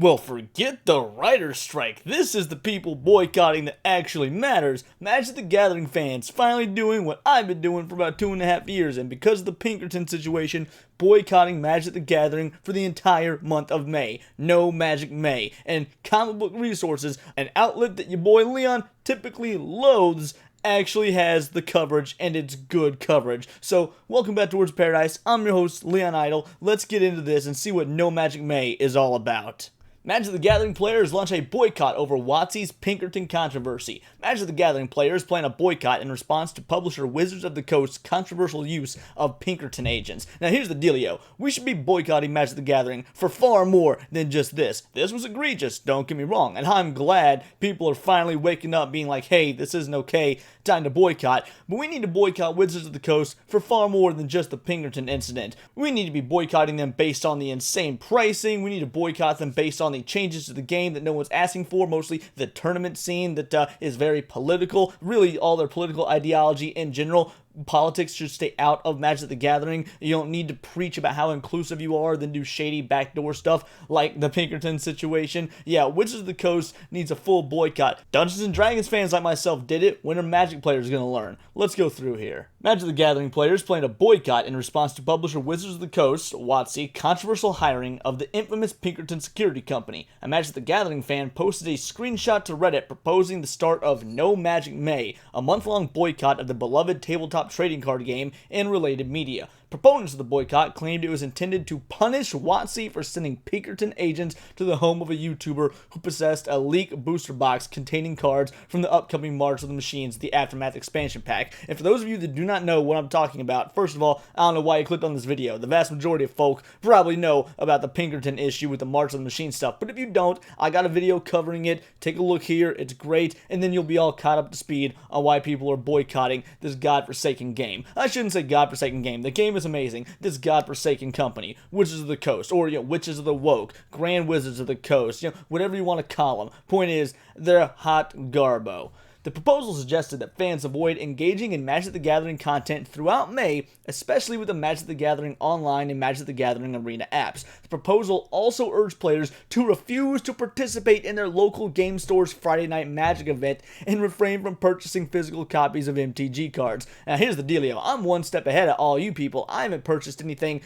Well, forget the writer's strike. This is the people boycotting that actually matters. Magic the Gathering fans finally doing what I've been doing for about 2.5 years, and because of the Pinkerton situation, boycotting Magic the Gathering for the entire month of May. No Magic May. And Comic Book Resources, an outlet that your boy Leon typically loathes, actually has the coverage, and it's good coverage. So, welcome back to Words of Paradise. I'm your host, Leon Idle. Let's get into this and see what No Magic May is all about. Magic the Gathering players launch a boycott over wotc's Pinkerton controversy. Magic the Gathering players plan a boycott in response to publisher Wizards of the Coast's controversial use of Pinkerton agents. Now here's the dealio. We should be boycotting Magic the Gathering for far more than just this. This was egregious, don't get me wrong, and I'm glad people are finally waking up being like, hey, this isn't okay, time to boycott. But we need to boycott Wizards of the Coast for far more than just the Pinkerton incident. We need to be boycotting them based on the insane pricing. We need to boycott them based on the changes to the game that no one's asking for, mostly the tournament scene that is very political, really all their political ideology in general. Politics should stay out of Magic the Gathering. You don't need to preach about how inclusive you are, then do shady backdoor stuff like the Pinkerton situation. Yeah, Wizards of the Coast needs a full boycott. Dungeons and Dragons fans like myself did it. When are Magic players going to learn? Let's go through here. Magic the Gathering players planned a boycott in response to publisher Wizards of the Coast, wotc, controversial hiring of the infamous Pinkerton security company. A Magic the Gathering fan posted a screenshot to Reddit proposing the start of No Magic May, a month-long boycott of the beloved tabletop trading card game and related media. Proponents of the boycott claimed it was intended to punish wotc for sending Pinkerton agents to the home of a YouTuber who possessed a leak booster box containing cards from the upcoming March of the Machines, the Aftermath expansion pack. And for those of you that do not know what I'm talking about, first of all, I don't know why you clicked on this video. The vast majority of folk probably know about the Pinkerton issue with the March of the Machine stuff, but if you don't, I got a video covering it. Take a look here, it's great, and then you'll be all caught up to speed on why people are boycotting this godforsaken game. I shouldn't say godforsaken game. The game is amazing. This godforsaken company, Wizards of the Coast, or Witches of the Woke, Grand Wizards of the Coast, whatever you want to call them. Point is, they're hot garbo. The proposal suggested that fans avoid engaging in Magic the Gathering content throughout May, especially with the Magic the Gathering Online and Magic the Gathering Arena apps. The proposal also urged players to refuse to participate in their local game store's Friday Night Magic event and refrain from purchasing physical copies of MTG cards. Now here's the dealio. I'm one step ahead of all you people. I haven't purchased anything,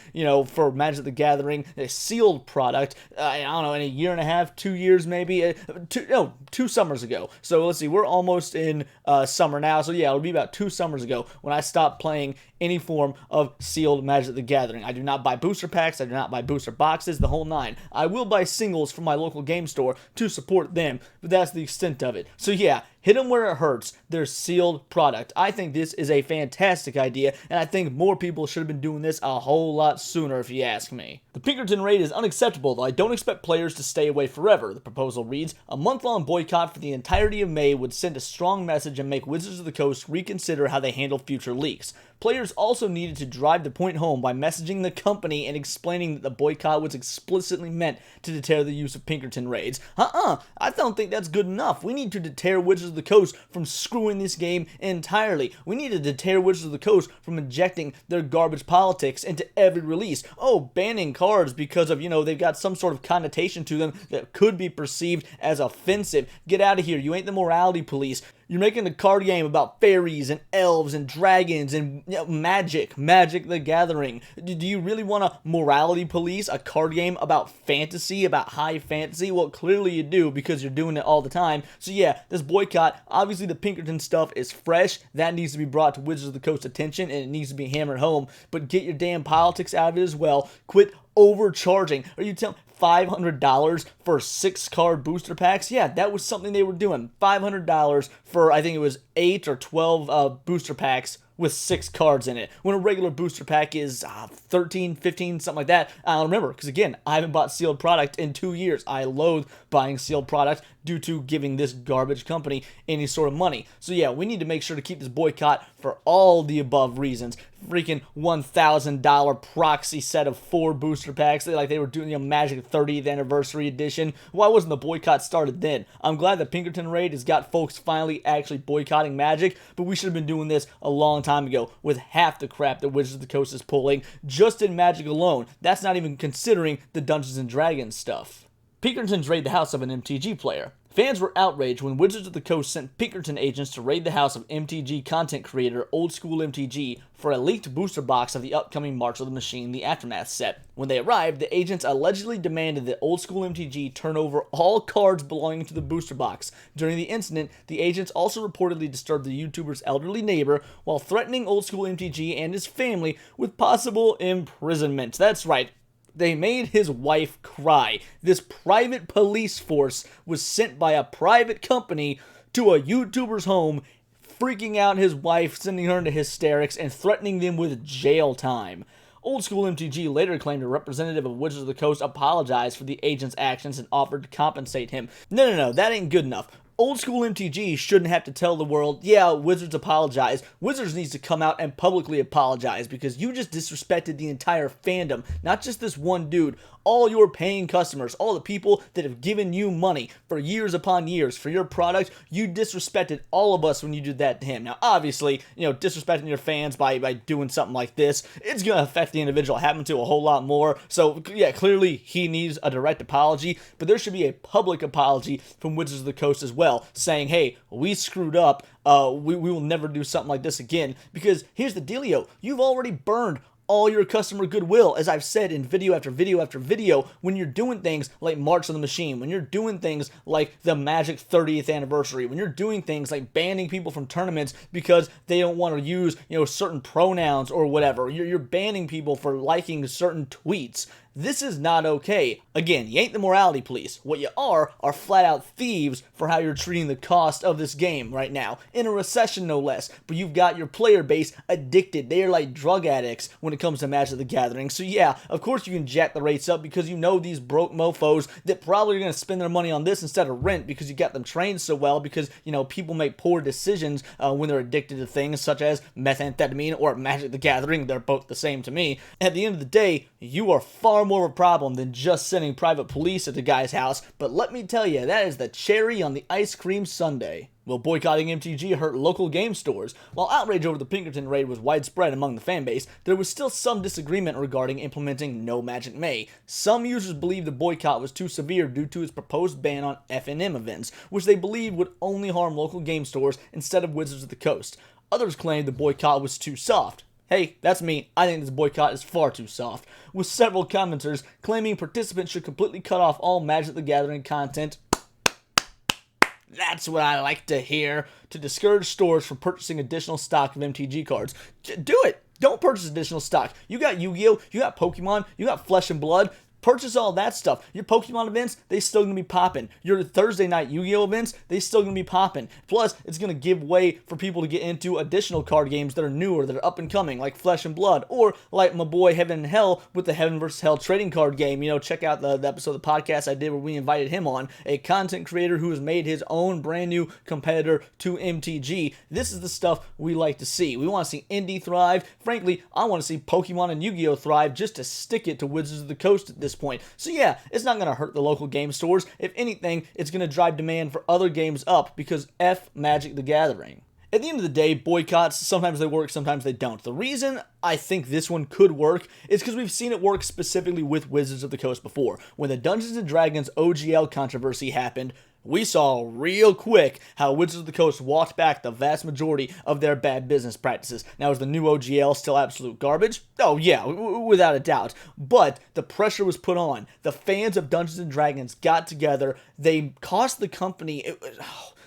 for Magic the Gathering, a sealed product, I don't know, in a year and a half, 2 years maybe, 2 summers ago. So let's see, we're almost in summer now, so yeah, it'll be about 2 summers ago when I stopped playing any form of sealed Magic the Gathering. I do not buy booster packs, I do not buy booster boxes, the whole nine. I will buy singles from my local game store to support them, but that's the extent of it. So yeah, hit them where it hurts. Their sealed product. I think this is a fantastic idea, and I think more people should have been doing this a whole lot sooner if you ask me. The Pinkerton raid is unacceptable, though I don't expect players to stay away forever. The proposal reads, a month-long boycott for the entirety of May would send a strong message and make Wizards of the Coast reconsider how they handle future leaks. Players also needed to drive the point home by messaging the company and explaining that the boycott was explicitly meant to deter the use of Pinkerton raids. I don't think that's good enough. We need to deter Wizards of the Coast from screwing this game entirely. We need to deter Wizards of the Coast from injecting their garbage politics into every release. Oh, banning cards because of, they've got some sort of connotation to them that could be perceived as offensive. Get out of here. You ain't the morality police. You're making a card game about fairies and elves and dragons and Magic the Gathering. Do you really want to morality police a card game about fantasy, about high fantasy? Well, clearly you do because you're doing it all the time. So yeah, this boycott, obviously the Pinkerton stuff is fresh. That needs to be brought to Wizards of the Coast attention and it needs to be hammered home. But get your damn politics out of it as well. Quit overcharging. Are you telling $500 for 6-card booster packs? Yeah, that was something they were doing. $500 for, I think it was 8 or 12 booster packs with 6 cards in it, when a regular booster pack is 13, 15, something like that. I don't remember, because again, I haven't bought sealed product in 2 years. I loathe buying sealed product due to giving this garbage company any sort of money. So yeah, we need to make sure to keep this boycott for all the above reasons. Freaking $1,000 proxy set of 4 booster packs, like they were doing Magic 30th Anniversary Edition. Why wasn't the boycott started then? I'm glad the Pinkerton raid has got folks finally actually boycotting Magic, but we should have been doing this a long time ago with half the crap that Wizards of the Coast is pulling just in Magic alone. That's not even considering the Dungeons and Dragons stuff. Pinkertons raid the house of an MTG player. Fans were outraged when Wizards of the Coast sent Pinkerton agents to raid the house of MTG content creator Old School MTG for a leaked booster box of the upcoming March of the Machine The Aftermath set. When they arrived, the agents allegedly demanded that Old School MTG turn over all cards belonging to the booster box. During the incident, the agents also reportedly disturbed the YouTuber's elderly neighbor while threatening Old School MTG and his family with possible imprisonment. That's right. They made his wife cry. This private police force was sent by a private company to a YouTuber's home, freaking out his wife, sending her into hysterics, and threatening them with jail time. Old School MTG later claimed a representative of Wizards of the Coast apologized for the agent's actions and offered to compensate him. No, that ain't good enough. Old School MTG shouldn't have to tell the world, yeah, Wizards apologize. Wizards needs to come out and publicly apologize because you just disrespected the entire fandom, not just this one dude. All your paying customers, all the people that have given you money for years upon years for your product, you disrespected all of us when you did that to him. Now, obviously, disrespecting your fans by doing something like this, it's going to affect the individual. It happened to a whole lot more. So, yeah, clearly he needs a direct apology, but there should be a public apology from Wizards of the Coast as well, saying, hey, we screwed up. We will never do something like this again. Because here's the dealio. You've already burned all your customer goodwill, as I've said in video after video after video, when you're doing things like March of the Machine, when you're doing things like the Magic 30th anniversary, when you're doing things like banning people from tournaments because they don't want to use, certain pronouns or whatever. You're banning people for liking certain tweets. This is not okay. Again, you ain't the morality police. What you are flat out thieves for how you're treating the cost of this game right now. In a recession, no less. But you've got your player base addicted. They are like drug addicts when it comes to Magic the Gathering. So yeah, of course you can jack the rates up because you know these broke mofos that probably are going to spend their money on this instead of rent because you got them trained so well because, people make poor decisions when they're addicted to things such as methamphetamine or Magic the Gathering. They're both the same to me. At the end of the day, you are far more of a problem than just sending private police at the guy's house, but let me tell you, that is the cherry on the ice cream sundae. Will boycotting MTG hurt local game stores? While outrage over the Pinkerton raid was widespread among the fanbase, there was still some disagreement regarding implementing No Magic May. Some users believed the boycott was too severe due to its proposed ban on FNM events, which they believed would only harm local game stores instead of Wizards of the Coast. Others claimed the boycott was too soft. Hey, that's me. I think this boycott is far too soft, with several commenters claiming participants should completely cut off all Magic the Gathering content. That's what I like to hear, to discourage stores from purchasing additional stock of MTG cards. Do it! Don't purchase additional stock. You got Yu-Gi-Oh!, you got Pokemon, you got Flesh and Blood. Purchase all that stuff. Your Pokemon events, they still gonna be popping. Your Thursday night Yu-Gi-Oh! Events, they still gonna be popping. Plus, it's gonna give way for people to get into additional card games that are newer, that are up and coming, like Flesh and Blood, or like my boy Heaven and Hell with the Heaven vs. Hell trading card game. Check out the episode of the podcast I did where we invited him on, a content creator who has made his own brand new competitor to MTG. This is the stuff we like to see. We want to see indie thrive. Frankly, I want to see Pokemon and Yu-Gi-Oh! Thrive just to stick it to Wizards of the Coast at this point. So yeah, it's not going to hurt the local game stores. If anything, it's going to drive demand for other games up because F Magic the Gathering. At the end of the day, boycotts, sometimes they work, sometimes they don't. The reason I think this one could work is because we've seen it work specifically with Wizards of the Coast before. When the Dungeons & Dragons OGL controversy happened, we saw real quick how Wizards of the Coast walked back the vast majority of their bad business practices. Now, is the new OGL still absolute garbage? Oh yeah, without a doubt. But the pressure was put on. The fans of Dungeons & Dragons got together. They cost the company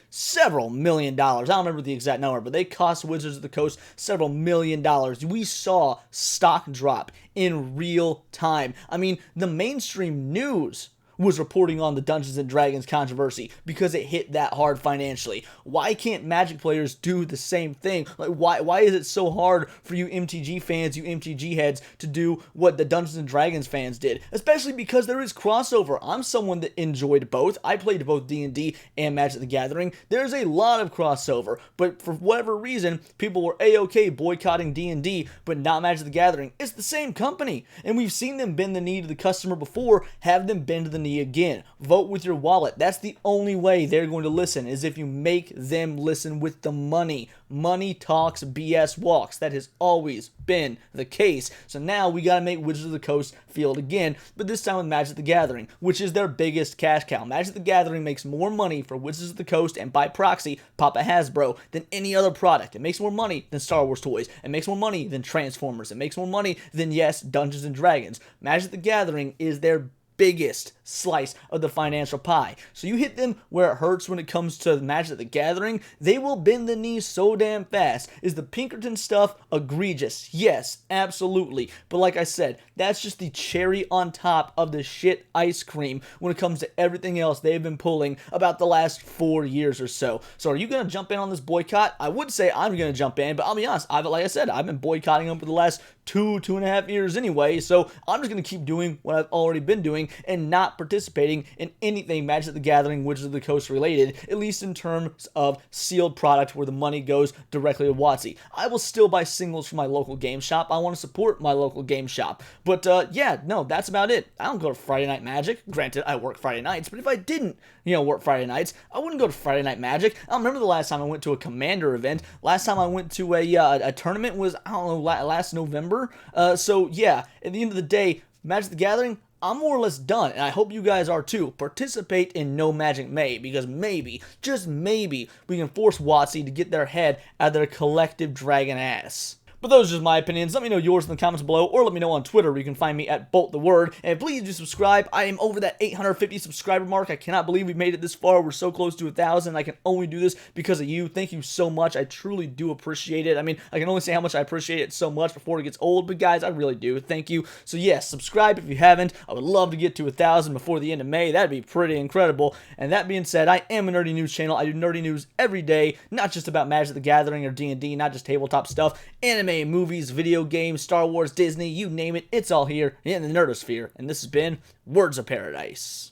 several $1 million. I don't remember the exact number, but they cost Wizards of the Coast several $1 million. We saw stock drop in real time. I mean, the mainstream news was reporting on the Dungeons & Dragons controversy because it hit that hard financially. Why can't Magic players do the same thing? Like, why is it so hard for you MTG fans, you MTG heads, to do what the Dungeons & Dragons fans did? Especially because there is crossover. I'm someone that enjoyed both. I played both D&D and Magic the Gathering. There's a lot of crossover, but for whatever reason, people were A-okay boycotting D&D, but not Magic the Gathering. It's the same company, and we've seen them bend the knee to the customer before, have them bend to the knee again. Vote with your wallet. That's the only way they're going to listen, is if you make them listen with the money. Money talks, BS walks. That has always been the case. So now we got to make Wizards of the Coast feel it again, but this time with Magic the Gathering, which is their biggest cash cow. Magic the Gathering makes more money for Wizards of the Coast and by proxy, Papa Hasbro, than any other product. It makes more money than Star Wars toys. It makes more money than Transformers. It makes more money than, yes, Dungeons and Dragons. Magic the Gathering is their biggest slice of the financial pie. So you hit them where it hurts when it comes to Magic the Gathering, they will bend the knee so damn fast. Is the Pinkerton stuff egregious? Yes, absolutely. But like I said, that's just the cherry on top of the shit ice cream when it comes to everything else they've been pulling about the last 4 years or so. So are you going to jump in on this boycott? I would say I'm going to jump in, but I'll be honest, like I said, I've been boycotting them for the last 2.5 years anyway, so I'm just going to keep doing what I've already been doing and not participating in anything Magic the Gathering, Wizards of the Coast related, at least in terms of sealed product where the money goes directly to WotC. I will still buy singles from my local game shop. I want to support my local game shop. But yeah, no, that's about it. I don't go to Friday Night Magic. Granted, I work Friday nights, but if I didn't, work Friday nights, I wouldn't go to Friday Night Magic. I don't remember the last time I went to a Commander event. Last time I went to a tournament was, I don't know, last November. So yeah, at the end of the day, Magic the Gathering, I'm more or less done, and I hope you guys are too. Participate in No Magic May, because maybe, just maybe, we can force WotC to get their head out of their collective dragon ass. But those are just my opinions. Let me know yours in the comments below, or let me know on Twitter where you can find me at BoltTheWord. And please do subscribe. I am over that 850 subscriber mark. I cannot believe we made it this far. We're so close to 1,000. I can only do this because of you. Thank you so much. I truly do appreciate it. I mean, I can only say how much I appreciate it so much before it gets old, but guys, I really do. Thank you. So yes, subscribe if you haven't. I would love to get to 1,000 before the end of May. That'd be pretty incredible. And that being said, I am a nerdy news channel. I do nerdy news every day, not just about Magic the Gathering or D&D, not just tabletop stuff, anime, movies, video games, Star Wars, Disney, you name it, it's all here in the nerdosphere. And this has been Words of Paradise.